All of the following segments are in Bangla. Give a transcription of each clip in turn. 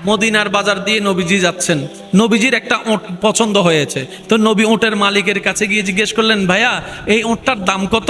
মদিনার বাজার দিয়ে নবীজি যাচ্ছেন, নবীজির একটা ওঁট পছন্দ হয়েছে। তো নবী ওঁটের মালিকের কাছে গিয়ে জিজ্ঞেস করলেন, ভাইয়া এই ওঁটটার দাম কত?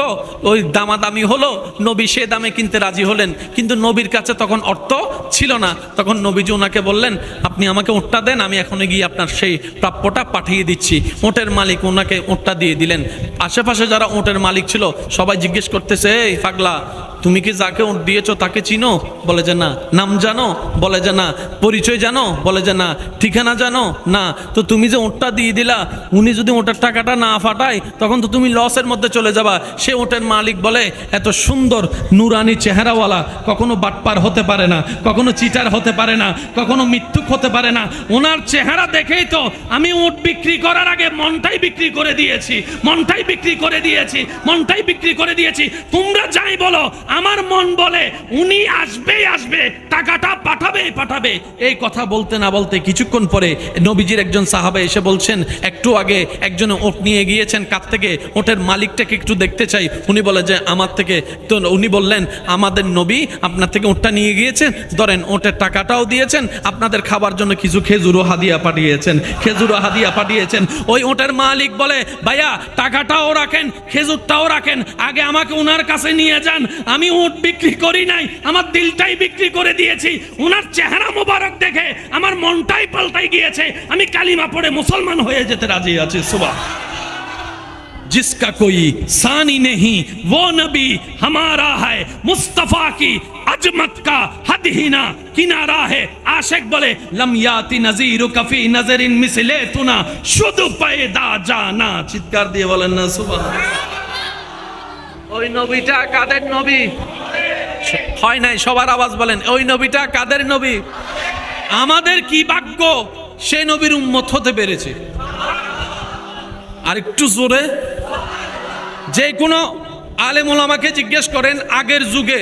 ওই দামাদামি হলো, নবী সে দামে কিনতে রাজি হলেন, কিন্তু নবীর কাছে তখন অর্থ ছিল না। তখন নবীজি ওনাকে বললেন, আপনি আমাকে ওঁটটা দেন, আমি এখনো গিয়ে আপনার সেই প্রাপ্যটা পাঠিয়ে দিচ্ছি। ওঁটের মালিক ওনাকে ওঁটটা দিয়ে দিলেন। আশেপাশে যারা ওঁটের মালিক ছিল সবাই জিজ্ঞেস করতেছে, এই পাগলা, তুমি কি যাকে ওঁট দিয়েছো তাকে চিনো? বলে যে না। নাম জানো? বলে যে না। পরিচয় জানো? বলে যে না। ঠিকানা জানো? না। তো তুমি যে ওঁটটা দিয়ে দিলা, উনি যদি ওঁটের টাকাটা না ফাটায় তখন তো তুমি লসের মধ্যে চলে যাবা। সে ওঁটের মালিক বলে, এত সুন্দর নুরানি চেহারাওয়ালা কখনো বাটপার হতে পারে না, কখনো চিটার হতে পারে না, কখনো মিথ্যুক হতে পারে না। ওনার চেহারা দেখেই তো আমি ওঁট বিক্রি করার আগে মনটাই বিক্রি করে দিয়েছি, মনটাই বিক্রি করে দিয়েছি, মনটাই বিক্রি করে দিয়েছি। তোমরা যাই বলো, আমার মন বলে উনি আসবেই আসবে, টাকাটা পাঠাবেই পাঠাবে। এই কথা বলতে না বলতে কিছুক্ষণ পরে নবীজির একজন সাহাবা এসে বলছেন, একটু আগে একজন ওট নিয়ে গিয়েছেন, কাছ থেকে ওটের মালিকটাকে একটু দেখতে চাই। উনি বলে যে আমার থেকে। তো উনি বললেন, আমাদের নবী আপনার থেকে ওটটা নিয়ে গিয়েছেন, ধরেন ওটের টাকাটাও দিয়েছেন, আপনাদের খাবার জন্য কিছু খেজুরও হাদিয়া পাঠিয়েছেন, খেজুরও হাদিয়া পাঠিয়েছেন। ওই ওটের মালিক বলে, ভাইয়া টাকাটাও রাখেন, খেজুরটাও রাখেন, আগে আমাকে ওনার কাছে নিয়ে যান। আমি ওট বিক্রি করি নাই, আমার দিলটাই বিক্রি করে দিয়েছি। ওনার চেহারা মোবারক দেখে আমার মনটাই পাল্টাই গিয়েছে, আমি কালিমা পড়ে মুসলমান হয়ে যেতে রাজি আছি। সুবহান। जिसका कोई सानी नहीं वो नबी हमारा है, मुस्तफा की अजमत का हद ही ना किनारा है। आशिक बोले, लम याति नजीर कफी नजरिन मिसले तुना शुद्ध पैदा जाना। চিৎকার দিয়ে বলেন না সুবহানাল্লাহ। ওই নবীটা কাদের নবী? হয় নাই, সবার আওয়াজ বলেন, ওই নবীটা কাদের নবী? আমাদের কি ভাগ্য সে নবীর উম্মত হতে পেরেছে। আর একটু জোরে, যে কোনো আলেম ওলামাকে জিজ্ঞেস করেন, আগের যুগে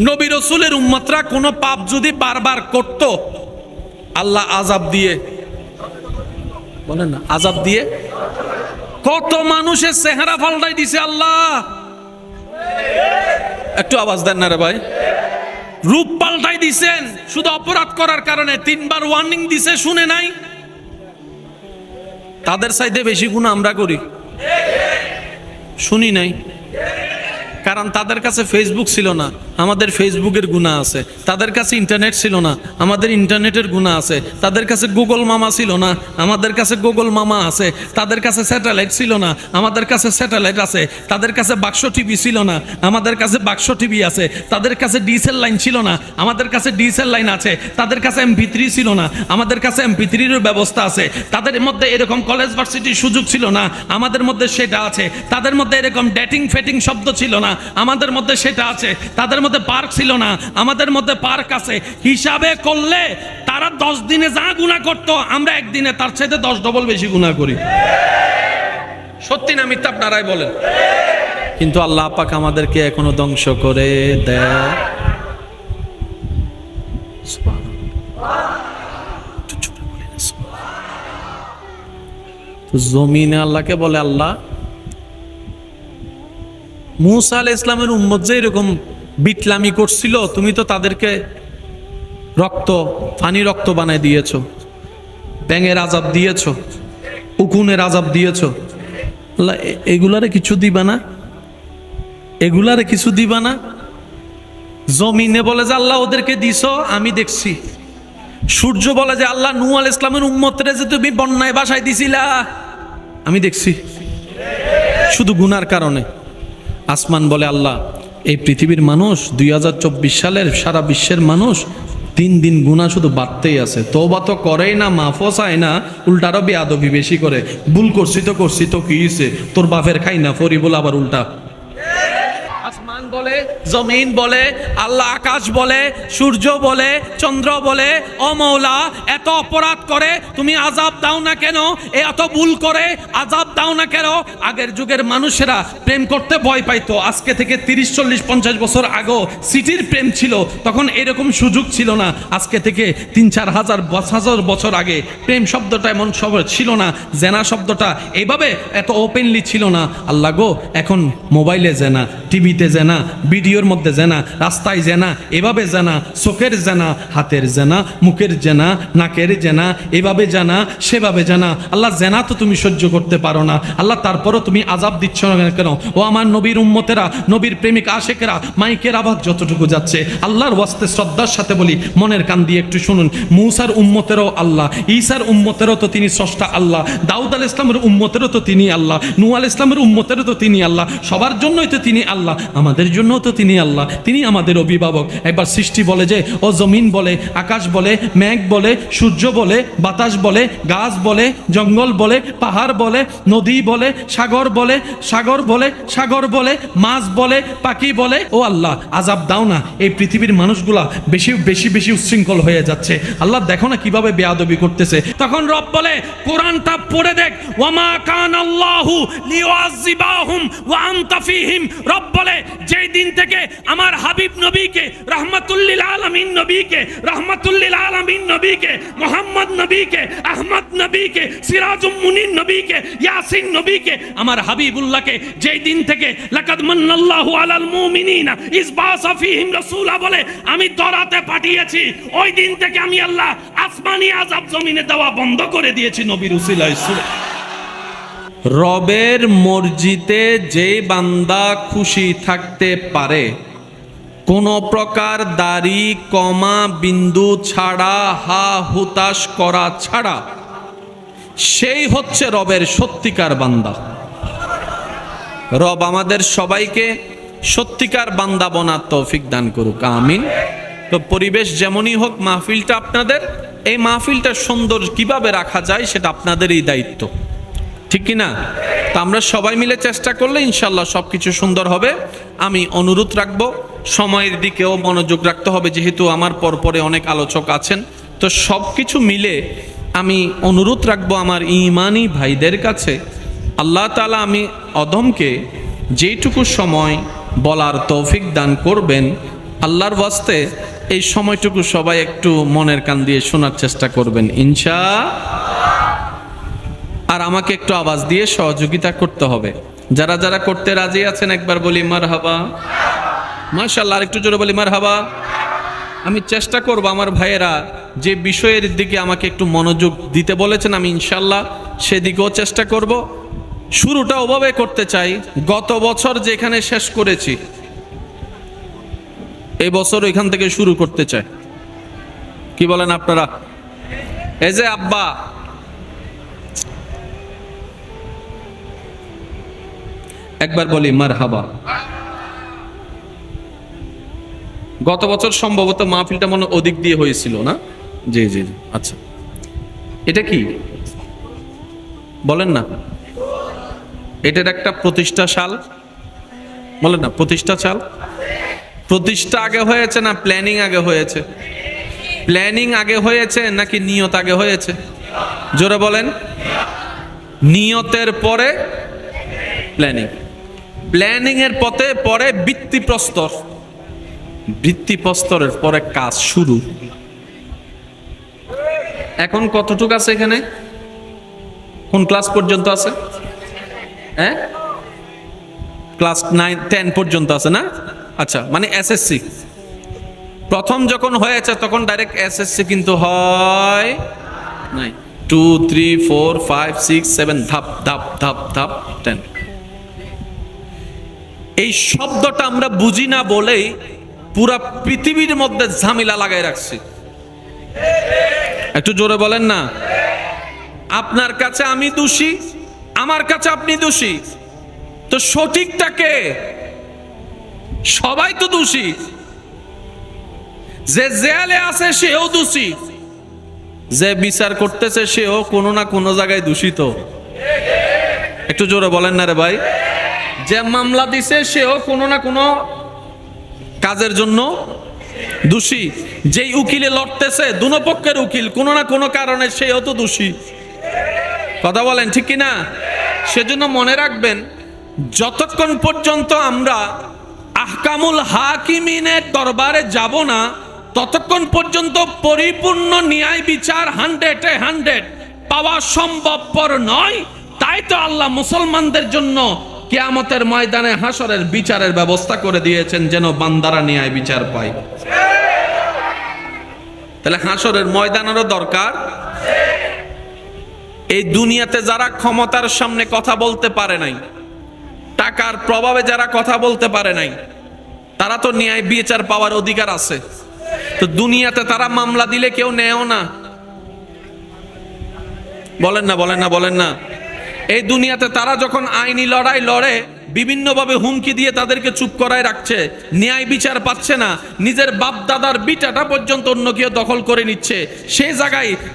নবী রাসূলের উম্মতরা কোনো পাপ যদি বারবার করত, আল্লাহ আযাব দিয়ে, বলেন না, আযাব দিয়ে কত মানুষের চেহারা পাল্টাই দিছে আল্লাহ। একটু আওয়াজ দেন না রে ভাই। রূপ পাল্টাই দিছেন শুধু অপরাধ করার কারণে। 3 বার ওয়ার্নিং দিছে, শুনে নাই। তাদের চাইতে বেশি গুনাহ আমরা করি, শুনি নাই। কারণ তাদের কাছে ফেসবুক ছিল না, আমাদের ফেসবুকের গুনাহ আছে। তাদের কাছে ইন্টারনেট ছিল না, আমাদের ইন্টারনেটের গুনাহ আছে। তাদের কাছে গুগল মামা ছিল না, আমাদের কাছে গুগল মামা আছে। তাদের কাছে স্যাটেলাইট ছিল না, আমাদের কাছে স্যাটেলাইট আছে। তাদের কাছে বাক্স টিভি ছিল না, আমাদের কাছে বাক্স টিভি আছে। তাদের কাছে ডিএসএল লাইন ছিল না, আমাদের কাছে ডিএসএল লাইন আছে। তাদের কাছে MP3 ছিল না, আমাদের কাছে MP3 এর ব্যবস্থা আছে। তাদের মধ্যে এরকম কলেজ ভার্সিটির সুযোগ ছিল না, আমাদের মধ্যে সেটা আছে। তাদের মধ্যে এরকম ডেটিং ফেটিং শব্দ ছিল না, আমাদের মধ্যে সেটা আছে। তাদের মধ্যে পার্ক ছিল না, আমাদের মধ্যে পার্ক আছে। হিসাবে করলে তারা 10 দিনে যা গুনাহ করত, আমরা একদিনে তার চাইতে 10 ডবল বেশি গুনাহ করি। সত্যি না মিথ্যা আপনারাই বলেন। কিন্তু আল্লাহ পাক আমাদেরকে এখনো ধ্বংস করে দেয়। তো জমিনে আল্লাহকে বলে, আল্লাহ মুসা আলাইহিস ইসলামের উম্মত যে এরকম বিটলামি করছিল, তুমি তো তাদেরকে পানি রক্ত বানায় দিয়েছো, ব্যাঙের আযাব দিয়েছো, উকুনের আযাব দিয়েছো। আল্লাহ এগুলারে কিছু দিবা না? এগুলারে কিছু দিবা না? জমিনে বলে যে আল্লাহ ওদেরকে দিছো, আমি দেখছি। সূর্য বলে যে আল্লাহ নূহ আলাইহিস ইসলামের উম্মতরে যে তুমি বন্যায় ভাসায় দিছিলা, আমি দেখছি, শুধু গুনার কারণে। আসমান বলে, আল্লাহ এই পৃথিবীর মানুষ 2024 সালের সারা বিশ্বের মানুষ দিন দিন গুনাহ শুধু বাড়তেই আছে। তওবা তো করেই না, মাফও চায় না, উল্টারও বেয়াদবি বেশি করে। ভুল করছি তো কি হইছে, তোর বাপের খাই না ফরি বলে আবার উল্টা। আসমান বলে, জমিন বলে, আল্লাহ আকাশ বলে, সূর্য বলে, চন্দ্র বলে, ও মওলা এত অপরাধ করে তুমি আযাব দাও না কেন? এত ভুল করে আযাব দাও না কেন? আগের যুগের মানুষেরা প্রেম করতে ভয় পাইতো। আজকে থেকে 30, 40, 50 বছর আগেও সিটির প্রেম ছিল, তখন এরকম সুযোগ ছিল না। আজকে থেকে 3-4 হাজার বছর আগে প্রেম শব্দটা এমন সব ছিল না, জেনা শব্দটা এভাবে এত ওপেনলি ছিল না। আল্লাহ গো, এখন মোবাইলে জেনা, টিভিতে জেনা, ভিডিওর মধ্যে জেনা, রাস্তায় জেনা, এভাবে জেনা, চোখের জেনা, হাতের জেনা, মুখের জেনা, নাকের জেনা, এভাবে জানা সেভাবে জানা। আল্লাহ জেনা তো তুমি সহ্য করতে পারো না আল্লাহ, তারপরও তুমি আযাব দিচ্ছ না কেন? ও আমার নবীর উম্মতেরা, নবীর প্রেমিক আশেকেরা, মাইকের আওয়াজ যতটুকু যাচ্ছে, আল্লাহর ওয়াস্তে শ্রদ্ধার সাথে বলি, মনের কান দিয়ে একটু শুনুন। মূসার উম্মতেরও আল্লাহ, ঈসার উম্মতেরও তো তিনি স্রষ্টা আল্লাহ, দাউদ আলাইহিস সালামের উম্মতেরও তো তিনি আল্লাহ, নূহ আলাইহিস সালামের উম্মতেরও তো তিনি আল্লাহ, সবার জন্যই তো তিনি আল্লাহ, আমাদের জন্যও তো তিনি আল্লাহ, তিনি আমাদের অভিভাবক। একবার সৃষ্টি বলে যে ও জমিন বলে, আকাশ বলে, মেঘ বলে, সূর্য বলে, বাতাস বলে, গাছ বলে, জঙ্গল বলে, পাহাড় বলে, নদী বলে, সাগর বলে, সাগর বলে, মাছ বলে, পাখি বলে, ও আল্লাহ আযাব দাও না, এই পৃথিবীর মানুষগুলা বেশি বেশি বেশি উচ্ছৃঙ্খল হয়ে যাচ্ছে। আল্লাহ দেখো না কিভাবে বেয়াদবি করতেছে। তখন রব বলে, কোরআনটা পড়ে দেখ, ওয়ামা কানাল্লাহু লিউআযিবাহুম ওয়া আনতা ফীহিম। রব বলে, যেই দিন থেকে আমার হাবিব নবীকে, রাহমাতুল লিল আলামিন নবীকে, রাহমাতুল লিল আলামিন নবীকে, মুহাম্মদ নবীকে, আহমদ নবীকে, সিরাজুম মুনির নবীকে, ইয়াসিন নবীকে, আমার হাবিবুল্লাহকে যেই দিন থেকে লাকাদ মান্নাল্লাহু আলাল মুমিনিনা ইয বাসা ফীহিম রাসূলা বলে আমি দরাতে পাঠিয়েছি, ওই দিন থেকে আমি আল্লাহ আসমানি আযাব জমিনে দেওয়া বন্ধ করে দিয়েছি নবীর উসিলায়। রবের মর্জিতে যে বান্দা খুশি থাকতে পারে, কোন প্রকার দাড়ি কমা বিন্দু ছাড়া, হা হুতাশ করা ছাড়া, সেই হচ্ছে রবের সত্যিকার বান্দা। রব আমাদের সবাইকে সত্যিকার বান্দা বানার তৌফিক দান করুক, আমিন। তো পরিবেশ যেমনই হোক, মাহফিলটা আপনাদের, এই মাহফিলটা সুন্দর কিভাবে রাখা যায় সেটা আপনাদেরই দায়িত্ব, ঠিক কি না? তো আমরা সবাই মিলে চেষ্টা করলে ইনশাল্লাহ সবকিছু সুন্দর হবে। আমি অনুরোধ রাখবো, সময়ের দিকেও মনোযোগ রাখতে হবে, যেহেতু আমার পরপরে অনেক আলোচক আছেন। তো সব কিছু মিলে আমি অনুরোধ রাখবো আমার ঈমানি ভাইদের কাছে, আল্লাহ তাআলা আমি অদমকে যেইটুকু সময় বলার তৌফিক দান করবেন, আল্লাহর ওয়াস্তে এই সময়টুকু সবাই একটু মনের কান দিয়ে শোনার চেষ্টা করবেন আর আমাকে একটু আওয়াজ দিয়ে সহযোগিতা করতে হবে। যারা যারা করতে রাজি আছেন একবার বলি মারহাবা, মাশাআল্লাহ, আর একটু জোরে বলি মারহাবা। আমি চেষ্টা করব আমার ভাইয়েরা যে বিষয়ের দিকে আমাকে একটু মনোযোগ দিতে বলেছেন, আমি ইনশাআল্লাহ সেদিকেও চেষ্টা করব। শুরুটা ওভাবে করতে চাই, গত বছর যেখানে শেষ করেছি এই বছর ওইখান থেকে শুরু করতে চাই। কি বলেন আপনারা? এই যে আব্বা, একবার বলি মারহাবা। গত বছর সম্ভবত মাহফিলটা মনে ওদিক দিয়ে হয়েছিল না? জি জি জি, আচ্ছা। এটা কি বলেন না? এটার একটা প্রতিষ্ঠা সাল বলেন না, প্রতিষ্ঠা সাল। প্রতিষ্ঠা আগে হয়েছে না প্ল্যানিং আগে হয়েছে? প্ল্যানিং আগে হয়েছে নাকি নিয়ত আগে হয়েছে? জোরে বলেন। নিয়তের পরে প্ল্যানিং, প্ল্যানিং এর পরে ভিত্তিপ্রস্তর, ভিত্তিপ্রস্তরের পরে কাজ শুরু। এখন কতটুকু আছে এখানে? কোন ক্লাস পর্যন্ত আছে? হ্যাঁ, ক্লাস 9, 10 পর্যন্ত আছে না? আচ্ছা, মানে এসএসসি প্রথম যখন হয়েছে তখন ডাইরেক্ট এসএসসি কিন্তু হয় নাই। 2, 3, 4, 5, 6, 7 ধাপ ধাপ ধাপ ধাপ 10। এই শব্দটা আমরা বুঝি না বলেই পুরা পৃথিবীর মধ্যে ঝামেলা লাগাই রাখছি। একটু জোরে বলেন না। আপনার কাছে আমি দোষী, আমার কাছে আপনি দোষী, তো সঠিকটা কে? সবাই তো দোষী। যে জেলে আছে সেও দোষী, যে বিচার করতেছে সেও কোনো না কোনো জায়গায় দূষিত। একটু জোরে বলেন না রে ভাই। যে মামলা দিছে সেও কোনো না কোনো কাজের জন্য দোষী। যেই উকিলে লড়তেছে, দুনো পক্ষের উকিল, কোনো না কোনো কারণে সেও তো দোষী। কথা বলেন ঠিক কিনা? সেজন্য মনে রাখবেন, যতক্ষণ পর্যন্ত আমরা আহকামুল হাকিমিনের দরবারে যাব না, ততক্ষণ পর্যন্ত পরিপূর্ণ ন্যায় বিচার 100 পাওয়া সম্ভবপর নয়। তাই তো আল্লাহ মুসলমানদের জন্য কিয়ামতের ময়দানে হাসরের বিচারের ব্যবস্থা করে দিয়েছেন, যেন বান্দারা ন্যায় বিচার পায়। তাহলে হাসরের ময়দানেরও দরকার। এই দুনিয়াতে যারা ক্ষমতার সামনে কথা বলতে পারে নাই, টাকার প্রভাবে যারা কথা বলতে পারে নাই, তারা তো ন্যায় বিচার পাওয়ার অধিকার আছে। তো দুনিয়াতে তারা মামলা দিলে কেউ নেয়ও না। বলেন না, বলেন না, বলেন না। এই দুনিয়াতে তারা যখন আইনি লড়াই লড়ে, বিভিন্নভাবে হুমকি দিয়ে তাদেরকে চুপ করায় রাখছে, ন্যায় বিচার পাচ্ছে না, নিজের বাপ দাদার বিটাটা পর্যন্ত অন্য কেউ দখল করে নিচ্ছে, সেই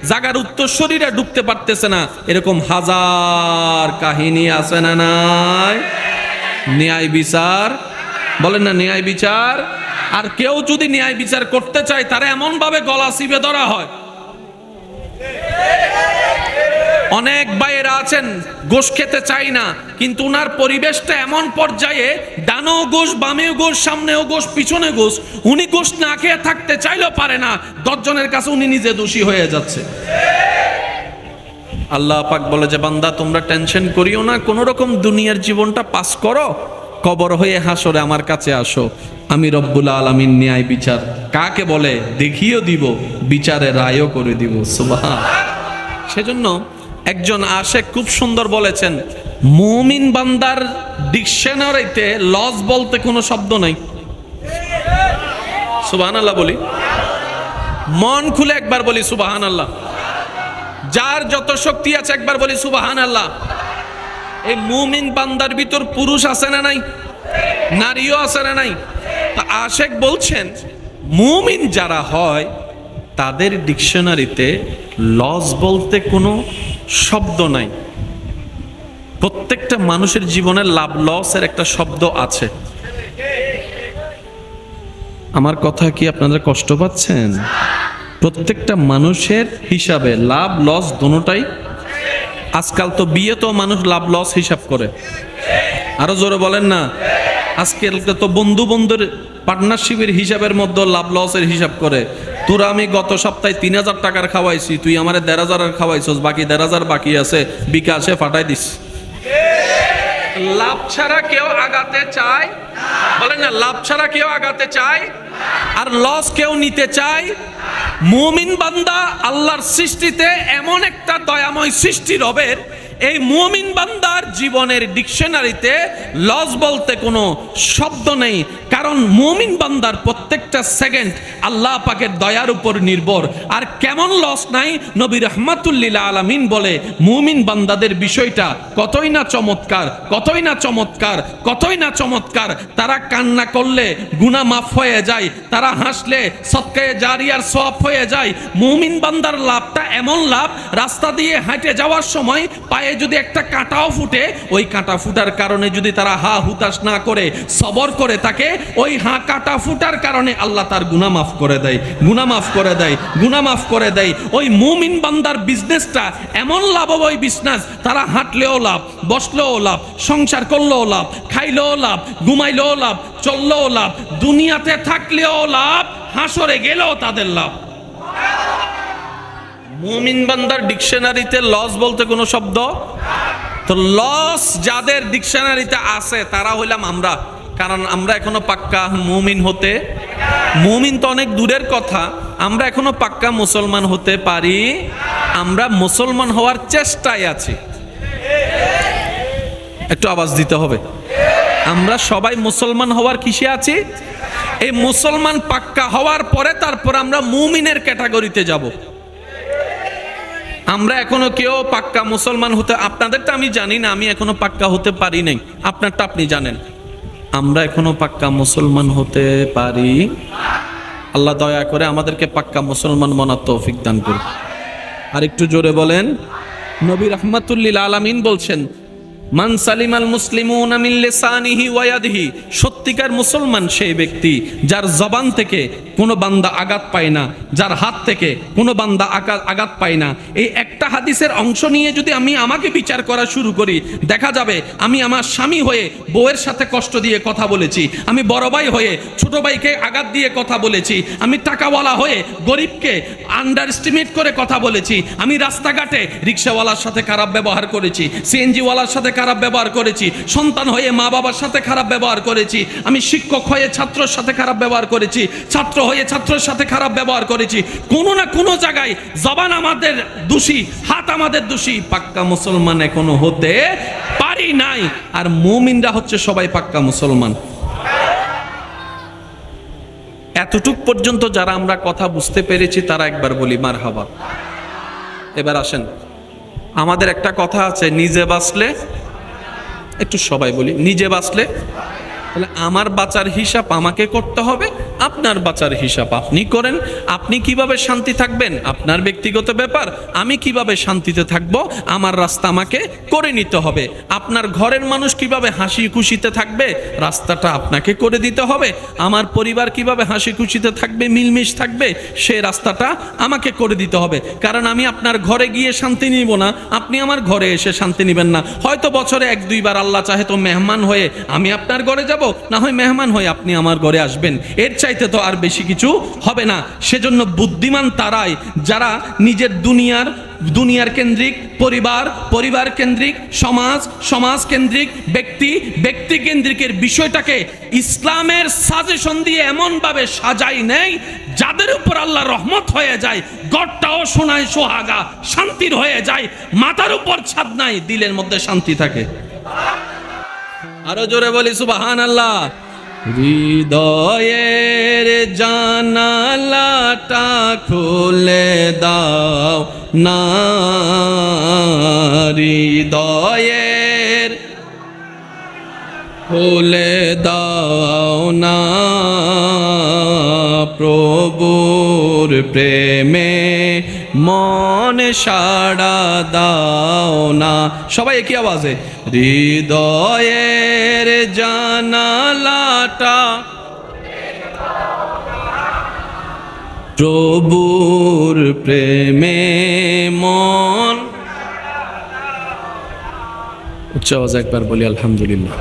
জায়গার উত্তরসূরিরা ঢুকতে পারতেছে না। এরকম হাজার কাহিনী আছে না নাই? ন্যায় বিচার, বলেন না, ন্যায় বিচার। আর কেউ যদি ন্যায় বিচার করতে চায়, তারা এমন ভাবে গলা চিপে ধরা হয়। অনেক ভাইয়েরা আছেন গোশ খেতে চাই না, কিন্তু উনার পরিবেশটা এমন পর্যায়ে, ডানেও গোশ, বামেও গোশ, সামনেও গোশ, পিছনে গোশ, উনি গোশ না খেয়ে থাকতে চাইলেও পারে না। 10 জনের কাছে উনি নিজে দোষী হয়ে যাচ্ছে। আল্লাহ পাক বলে যে, বান্দা তোমরা টেনশন করিও না, কোন রকম দুনিয়ার জীবনটা পাস করো, কবর হয়ে হাসরে আমার কাছে আসো, আমি রব্বুল আলামিন ন্যায় বিচার কাকে বলে দেখিয়ে দিব, বিচারে রায়ও করে দিব। সুবহান। সেজন্য একজন আশেক খুব সুন্দর বলেছেন, মুমিন বান্দার ডিকশনারিতে লস বলতে কোনো শব্দ নাই। সুবহানাল্লাহ বলি, মন খুলে একবার বলি সুবহানাল্লাহ। যার যত শক্তি আছে একবার বলি সুবহানাল্লাহ। এই মুমিন বান্দার ভিতর পুরুষ আছে না নাই? নারীও আছে না নাই? আশেক বলছেন, মুমিন যারা হয় তাদের ডিকশনারিতে লস বলতে কোনো শব্দ নাই। প্রত্যেকটা মানুষের জীবনে লাভ লসের একটা শব্দ আছে। আমার কথা কি আপনারা কষ্ট পাচ্ছেন? প্রত্যেকটা মানুষের হিসাবে লাভ লস দোনোটাই। আজকাল তো বিয়ে তো মানুষ লাভ লস হিসাব করে, আরো জোরে বলেন না। আজকাল তো বন্ধু বন্ধুর পার্টনারশিপের হিসাবের মধ্যে লাভ লসের হিসাব করে। তোরা আমি গত সপ্তাহে 3000 টাকার খাওয়াইছি, তুই আমারে 1500 খাওয়াইছস, বাকি 1500 বাকি আছে, বিকাশে ফাটাই দিস। লাভ ছাড়া কেউ আগাতে চায়? বলেন না, লাভ ছাড়া কেউ আগাতে চায়? আর লস কেউ নিতে চায়? মুমিন বান্দা আল্লাহর সৃষ্টিতে এমন একটা দয়াময় সৃষ্টি রবের, এই মুমিন বান্দার জীবনের ডিকশনারিতে লস বলতে কোনো শব্দ নেই। কারণ মুমিন বান্দার প্রত্যেকটা সেকেন্ড আল্লাহ পাকের দয়ার উপর নির্ভর। আর কেমন লস নাই? নবী রাহমাতুল্লিল আলামিন বলে, মুমিন বান্দাদের বিষয়টা কতই না চমৎকার, কতই না চমৎকার, কতই না চমৎকার। তারা কান্না করলে গুনাহ মাফ হয়ে যায়, তারা হাসলে সদকায়ে জারিয়ার সওয়াব হয়ে যায়। মুমিন বান্দার লাভটা এমন লাভ, রাস্তা দিয়ে হেঁটে যাওয়ার সময় পায়ে যদি একটা কাঁটাও ফুটে, ওই কাঁটা ফুটার কারণে যদি তারা হা হুতাশ না করে সবর করে থাকে, ওই কাঁটা ফুটার কারণে আল্লাহ তার গুনাহ মাফ করে দেয়, গুনাহ মাফ করে দেয়, গুনাহ মাফ করে দেয়। ওই মুমিন বান্দার বিজনেসটা এমন লাভময় বিজনেস, তারা হাঁটলেও লাভ, বসলেও লাভ, সংসার করলেও লাভ, খাইলেও লাভ, ঘুমাইলেও লাভ, চললেও লাভ, দুনিয়াতে থাকলেও লাভ, হাসরে গেলেও তাদের লাভ। মুমিন বান্দার ডিকশনারিতে লস বলতে কোনো শব্দ তো লস যাদের ডিকশনারিতে আছে তারা হইলাম আমরা। কারণ আমরা এখনো পাক্কা মুমিন হতে, মুমিন তো অনেক দূরের কথা, আমরা এখনো পাক্কা মুসলমান হতে পারি। আমরা মুসলমান হওয়ার চেষ্টায় আছি। একটু আওয়াজ দিতে হবে। আমরা সবাই মুসলমান হওয়ার কিসে আছি? এই মুসলমান পাক্কা হওয়ার পরে তারপর আমরা মুমিনের ক্যাটাগরিতে যাব। আমরা এখনো কেউ পাক্কা মুসলমান হতে, আপনাদেরটা আমি জানি না, আমি এখনো পাক্কা হতে পারি নাই, আপনারটা আপনি জানেন। আমরা এখনো পাক্কা মুসলমান হতে পারি। আল্লাহ দয়া করে আমাদেরকে পাক্কা মুসলমান বানার তৌফিক দান করুন। আর একটু জোরে বলেন। নবী রাহমাতুল্লিল আলামিন বলছেন, মান সালিমাল মুসলিমুনা মিন লিসানিহি ওয়া ইয়াদিহি, সত্যিকার মুসলমান সেই ব্যক্তি যার জবান থেকে কোনো বান্দা আঘাত পায় না, যার হাত থেকে কোনো বান্দা আঘাত পায় না। এই একটা হাদিসের অংশ নিয়ে যদি আমি আমাকে বিচার করা শুরু করি, দেখা যাবে আমি আমার স্বামী হয়ে বউয়ের সাথে কষ্ট দিয়ে কথা বলেছি, আমি বড় ভাই হয়ে ছোট ভাইকে আঘাত দিয়ে কথা বলেছি, আমি টাকাওয়ালা হয়ে গরিবকে আন্ডার এস্টিমেট করে কথা বলেছি, আমি রাস্তাঘাটে রিক্সাওয়ালার সাথে খারাপ ব্যবহার করেছি, সিএনজিওয়ালার সাথে খারাপ ব্যবহার করেছি, সন্তান হয়ে মা বাবার সাথে খারাপ ব্যবহার করেছি, আমি শিক্ষক হয়ে ছাত্রের সাথে খারাপ ব্যবহার করেছি, ছাত্র হয়ে ছাত্রের সাথে খারাপ ব্যবহার করেছি। কোনো না কোনো জায়গায় জবান আমাদের দোষী, হাত আমাদের দোষী, পাক্কা মুসলমান এখনো হতে পারি নাই। আর মুমিনরা হচ্ছে সবাই পাক্কা মুসলমান। এতটুক পর্যন্ত যারা আমরা কথা বুঝতে পেরেছি তারা একবার বলি মারহাবা। এবার আসেন, আমাদের একটা কথা আছে, নিজে বাঁচলে, একটু সবাই বলি, নিজে বাঁচলে, তাহলে আমার বাঁচার হিসাব আমাকে করতে হবে, আপনার বাঁচার হিসাব আপনি করেন। আপনি কিভাবে শান্তি থাকবেন আপনার ব্যক্তিগত ব্যাপার, আমি কিভাবে শান্তিতে থাকব আমার রাস্তা আমাকে করে নিতে হবে। আপনার ঘরের মানুষ কিভাবে হাসি খুশিতে থাকবে রাস্তাটা আপনাকে করে দিতে হবে। আমার পরিবার কিভাবে হাসি খুশিতে থাকবে, মিলমিশ থাকবে, সেই রাস্তাটা আমাকে করে দিতে হবে। কারণ আমি আপনার ঘরে গিয়ে শান্তি নিব না, আপনি আমার ঘরে এসে শান্তি নেবেন না। হয়তো বছরে 1-2 বার আল্লাহ চাহে তো মেহমান হয়ে আমি আপনার ঘরে যাব, না হয় মেহমান হয়ে আপনি আমার ঘরে আসবেন, এর চাইতে তো আর বেশি কিছু হবে না। সেজন্য বুদ্ধিমান তারাই যারা নিজের দুনিয়ার কেন্দ্রিক, পরিবার কেন্দ্রিক, সমাজ কেন্দ্রিক, ব্যক্তি কেন্দ্রিকের বিষয়টাকে ইসলামের সাজেশন দিয়ে এমন ভাবে সাজাই নেয় যাদের উপর আল্লাহ রহমত হয়ে যায়, ঘরটাও সোনায় সোহাগা শান্তির হয়ে যায়, মাথার উপর ছাদ নাই, দিলের মধ্যে শান্তি থাকে। আরো জোরে বলি সুবহানাল্লাহ। হৃদয়ের জানালাটা খুলে দাও না, হৃদয়ের খুলে দাও না, প্রভুর প্রেমে মন সাড়া দাও না। সবাই একই আওয়াজে, হৃদয়ের জানালাটা প্রভুর প্রেমে মন। উচ্চ আওয়াজে একবার বলি আলহামদুলিল্লাহ।